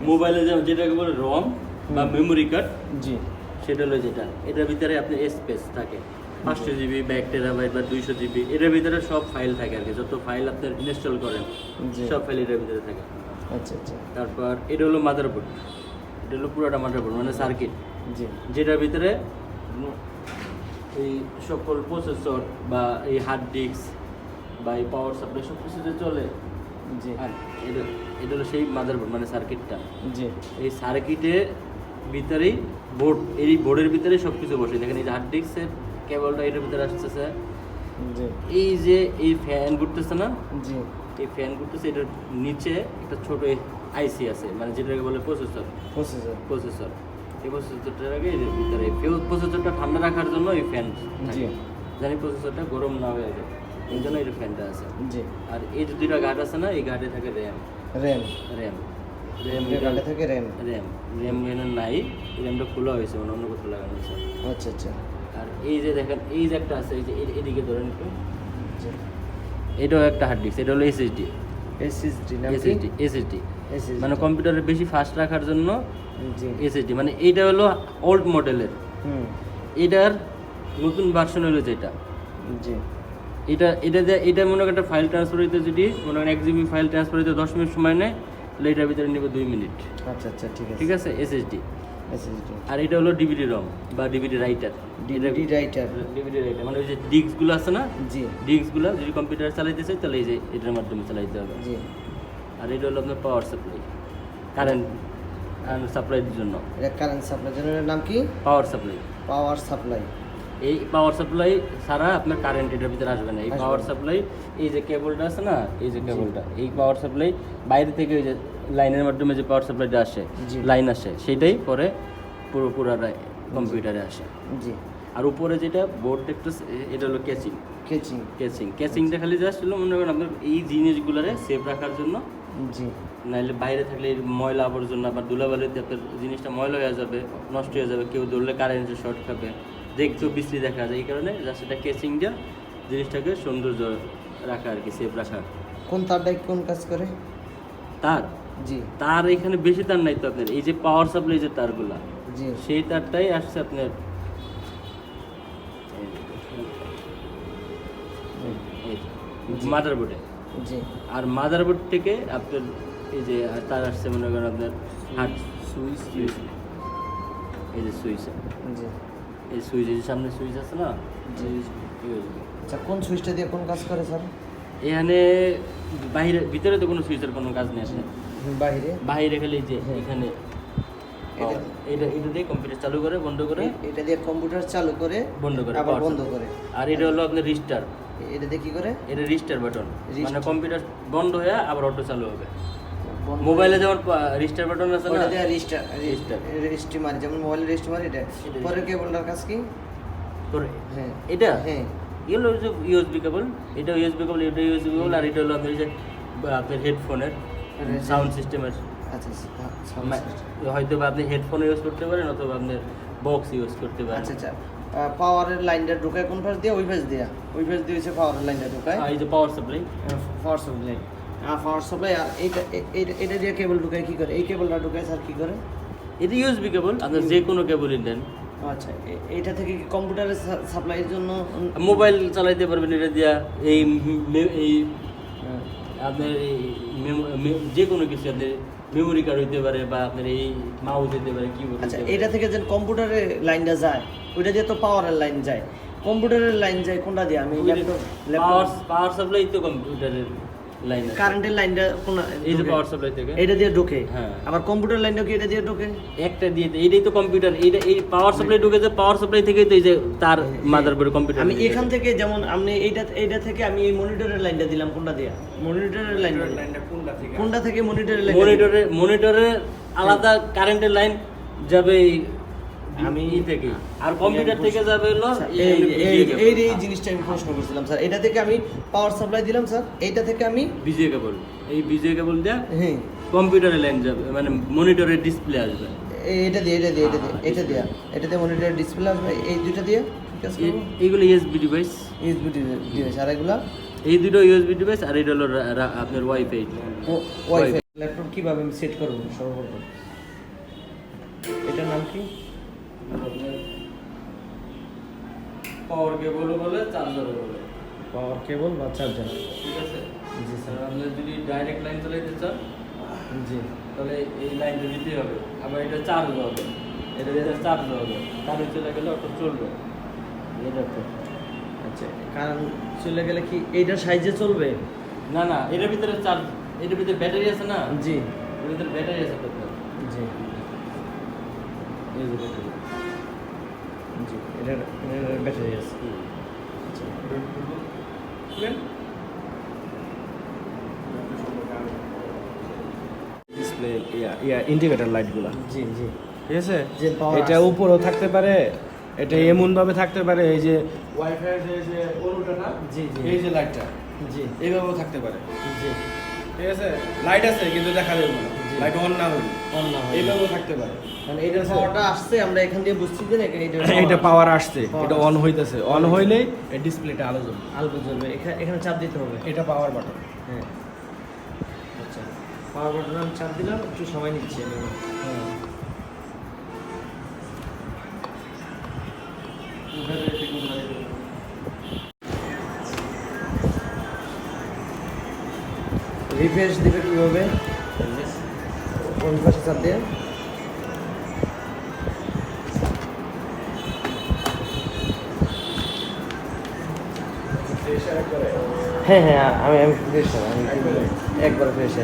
মোবাইলে যেটাকে বলে রম বা মেমোরি কার্ড, জি সেটা হলো যেটা, এটার ভিতরে আপনার স্পেস থাকে 500 জিবি বা 1 টেরাবাইট বা 200 জিবি, এটার ভিতরে সব ফাইল থাকে আর কি, যত ফাইল আপনার ইনস্টল করেন জি সব ফাইল এটার ভিতরে থাকে। আচ্ছা আচ্ছা তারপর এটা হলো মাদারবোর্ড, এটা হলো পুরোটা মাদারবোর্ড মানে সার্কিট, জি যেটার ভিতরে এই সকল প্রসেসর বা এই হার্ড ডিস্ক বা এই পাওয়ার সাপ্লাই সব কিছু যে চলে, জি আর এটা এটা হলো সেই মাদারবোর্ড মানে সার্কিটটা। জি এই সার্কিটের ভিতরেই বোর্ড, এই বোর্ডের ভিতরে সব কিছু বসে, দেখেন এই যে হার্ড ডিস্কের কেবলটা এটার ভিতরে আসতেছে, জি এই যে এই ফ্যান ঘুরতেছে না, জি এই ফ্যান ঘুরতেছে, এটার নিচে একটা ছোট আইসি আছে মানে যেটাকে বলে প্রসেসর। প্রসেসর এই প্রসেসরটার আগে এর ভিতরে প্রসেসরটা ঠান্ডা রাখার জন্য এই ফ্যান জি জানি প্রসেসরটা গরম না হয়ে যায়, এই জন্য এই ফ্যানটা আছে। জি আর এই যে দুইটা গার্ড আছে না, এই গার্ডে থাকে র্যাম র্যাম র্যাম র্যাম গাড়ি থেকে র্যাম র্যাম র্যাম নাই, এই র্যামটা খোলা হয়েছে মানে অন্য কোথাও লাগানো হয়েছে। আচ্ছা আচ্ছা আর এই যে দেখেন এই যে একটা আছে, এই যে এদিকে ধরেন একটু, জি এটাও একটা হার্ড ডিস্ক, এটা হলো এসএসডি। এসএসডি নাম কি এসএসডি এসএসডি মানে কম্পিউটারে বেশি ফাস্ট রাখার জন্য জি এসএসডি, মানে এইটা হলো ওল্ড মডেলের, হুম এটার নতুন ভার্সন হলো যেটা, জি এটা মনে করেন একটা ফাইল ট্রান্সফার হইতে যদি মনে করেন 1 জিবি ফাইল ট্রান্সফার হইতে 10 মিনিট সময় নেয়, তাহলে এটার ভিতরে নেবে 2 মিনিট। আচ্ছা আচ্ছা ঠিক আছে এসএসডি। এসএসডি আর এটা হলো ডিভিডি রম বা DVD writer. DVD writer DVD writer মানে ওই যে ডিস্কগুলো আছে না, জি ডিস্কগুলো যদি কম্পিউটার চালাইতে চাই তাহলে এই যে এটার মাধ্যমে চালাইতে হবে। জি আর এটা হলো আপনার পাওয়ার সাপ্লাই, কারেন্ট সাপ্লাইয়ের জন্য। এটা কারেন্ট সাপ্লাই জেনারেটর নাম কি পাওয়ার সাপ্লাই, পাওয়ার সাপ্লাই এই পাওয়ার সাপ্লাই ছাড়া আপনার কারেন্ট এটার ভিতরে আসবে না। এই পাওয়ার সাপ্লাই, এই যে কেবলটা আছে না, এই যে কেবলটা, এই পাওয়ার সাপ্লাই বাইরে থেকে ওই যে লাইনের মাধ্যমে যে পাওয়ার সাপ্লাইটা আসে, জি। লাইন আসে, সেটাই পরে পুরোটা কম্পিউটারে আসে। জি আর উপরে যেটা বোর্ড দেখতেছে এটা হলো ক্যাচিং। কেচিং ক্যাচিংটা খালি জাস্ট হলো মনে করেন আপনার এই জিনিসগুলোরে সেভ রাখার জন্য, জি নাহলে বাইরে থাকলে এই ময়লা আবর্জনা বা ধুলাবালিতে আপনার জিনিসটা ময়লা হয়ে যাবে, নষ্ট হয়ে যাবে, কেউ ধরলে কারেন্টের শর্ট খাবে, দেখতেও বিশ্রী দেখা যায়, এই কারণে জাস্ট এটা কেচিং দিয়ে জিনিসটাকে সৌন্দর্য রাখা আর কি, সেভ রাখা। কোন তারটাই কোন কাজ করে তার জি তার এখানে বেশি তার নাই তো আপনার, এই যে পাওয়ার সাপ্লাই যে তারগুলা, জি সেই তারটাই আসছে আপনার মাদারবোর্ডে। জি আর মাদারবোর্ড থেকে আপনার এই যে তার আসছে মনে করেন আপনার হার্ড সুইচ এই যে সুইচ, জি এই সুইচ, এই যে সামনে সুইচ আছে না, জি। এই আচ্ছা কোন সুইচটা দিয়ে কোন কাজ করে স্যার এখানে বাইরে ভিতরে তো কোনো সুইচের কোনো কাজ নেই আসলে, বাইরে বাইরে খালি এই যে হ্যাঁ। এখানে এটা- এটা দিয়ে কম্পিউটার চালু করে বন্ধ করে এটা দিয়ে কম্পিউটার চালু করে বন্ধ করে আবার power বন্ধ supply। করে আর এটা হলো আপনার রিস্টার, এটা দিয়ে কি করে এটা রিস্টার বাটন, Restart। মানে কম্পিউটার বন্ধ হয়ে আবার অটো চালু হবে। বন্ধ- মোবাইলে যেমন রিস্টার বাটন আছে না, ওটা দিয়ে রিস্টার Restart। রেজিস্ট্রি যেমন মোবাইলের রেজিস্ট্রি মারি এটা এটা- পরে কেবলটার কাজ কি করে হ্যাঁ এটা হ্যাঁ এগুলো হচ্ছে ইউএসবি কেবল, এটা ইউএসবি কেবল, এটা ইউএসবি কেবল, আর এটা হলো আপনার এই যে আপনার হেডফোনের সাউন্ড সিস্টেমের, আচ্ছা হয়তো বা আপনি হেডফোন ইউজ করতে পারেন অথবা আপনার বক্স ইউজ করতে পারেন। আচ্ছা আচ্ছা পাওয়ারের লাইনটা ঢুকায় কোন পাশ দিয়ে ওই পাশ দিয়ে হচ্ছে পাওয়ারের লাইনটা ঢুকায় এই যে power supply, power supply power supply আর এটা দিয়ে কেবল ঢুকায় কি করে এই কেবলটা ঢুকায় স্যার কি করে এটা ইউএসবি কেবল, আপনার যে কোনো কেবলই দেন। আচ্ছা এটা থেকে কি কম্পিউটারের সাপ্লাইয়ের জন্য মোবাইল চালাইতে পারবেন এটা দিয়া, এই এই হ্যাঁ, আপনার এই যে কোনো কিছু আপনার মেমোরি কার্ড হইতে পারে বা আপনার এই মাউস হইতে পারে, কিবোর্ড আচ্ছা হইতে এটা পারে। থেকে যে কম্পিউটারের লাইনটা যায় ওইটা দিয়ে তো পাওয়ারের লাইন যায় কম্পিউটারের লাইন যায় কোনটা দিয়ে আমি পাওয়ার সাপ্লাই তো কম্পিউটারের লাইন আছে, কারেন্টের লাইনটা কোন এই যে পাওয়ার সাপ্লাই থেকে এটা দিয়ে ঢোকে হ্যাঁ। আবার কম্পিউটার লাইনটা কি এটা দিয়ে ঢোকে একটা দিয়ে এইটাই তো কম্পিউটার, এই পাওয়ার সাপ্লাই ঢুকেছে, পাওয়ার সাপ্লাই থেকেই তো এই যে তার মাদারবোর্ডে কম্পিউটার। আমি এখান থেকে যেমন আপনি এইটা থেকে আমি এই মনিটরের লাইনটা দিলাম কোনটা দিয়ে মনিটরের লাইনটা কোনটা থেকে মনিটরের লাইন মনিটরে আলাদা কারেন্টের লাইন যাবে আমি ই থেকে, আর কম্পিউটার থেকে যাবে হলো এই জিনিসটা আমি প্রশ্ন করছিলাম স্যার এটা থেকে আমি পাওয়ার সাপ্লাই দিলাম স্যার এইটা থেকে আমি বিজে কেবল, এই বিজে কেবল দিয়ে হ্যাঁ কম্পিউটারের লাইন যাবে, মানে মনিটরের ডিসপ্লে আসবে। এটা দিয়ে মনিটরের ডিসপ্লে আসবে এই দুইটা দিয়ে ঠিক আছে এইগুলো ইউএসবি ডিভাইস, ইউএসবি ডিভাইস আর এগুলা এই দুটো ইউএসবি ডিভাইস, আর এটা হলো আপনার ওয়াইফাই। ওয়াইফাই ল্যাপটপ কিভাবে আমি সেট করব সর্বপ্রথম? এটার নাম কি? পাওয়ার কেবলও বলে, চার্জারও বলে। পাওয়ার কেবল বা চার্জার। ঠিক আছে? জি আর স্যার। আপনি যদি ডাইরেক্ট লাইন চালাইতে চান জি। তাহলে এই লাইনটা দিতেই হবে। আবার এটা চার্জ হবে, এটা দিয়ে চার্জ হবে, কারেন্ট চলে গেলে অটো চলবে। এটা তো আচ্ছা, কারণ চলে গেলে কি এইটার সাইজে চলবে? না না, এটার ভিতরে চার্জ, এটার ভিতরে ব্যাটারি আছে না? জি এর ভিতরে ব্যাটারি আছে তো। জি এই যে ব্যাটারি। জি, এটার ব্যাটারি আছে। আচ্ছা, খুলেন। ডিসপ্লে ইন্ডিকেটর লাইটগুলো, জি জি ঠিক আছে? যে power এটা আছে। উপরেও থাকতে পারে, এটা এমন ভাবে থাকতে পারে, এই যে ওয়াইফাই যে ওরটা না, জি জি এই যে লাইটটা জি এইভাবেও থাকতে পারে, জি ঠিক আছে? লাইট আছে কিন্তু দেখা যাবে না, জি। লাইট অন না হলে অন না হয়। এইভাবেও থাকতে পারে। মানে এইটার পাওয়ারটা আসছে, আমরা এখান দিয়ে বুঝছি যে এটা পাওয়ার আসছে, Power এটা অন হইতেছে, অন হইলেই এই ডিসপ্লেটা আলো জ্বলবে। আলো জ্বলবে। এখানে চাপ দিতে হবে। এটা পাওয়ার বাটন। হ্যাঁ, আচ্ছা, পাওয়ার বাটন আমি চাপ দিলাম, একটু সময় নিচ্ছি আমি। রিফ্রেশ দিবে কীভাবে? কোন পাশে চাপ দিয়ে? হ্যাঁ হ্যাঁ, আমি ফ্রেশ, আমি একবার ফ্রেশ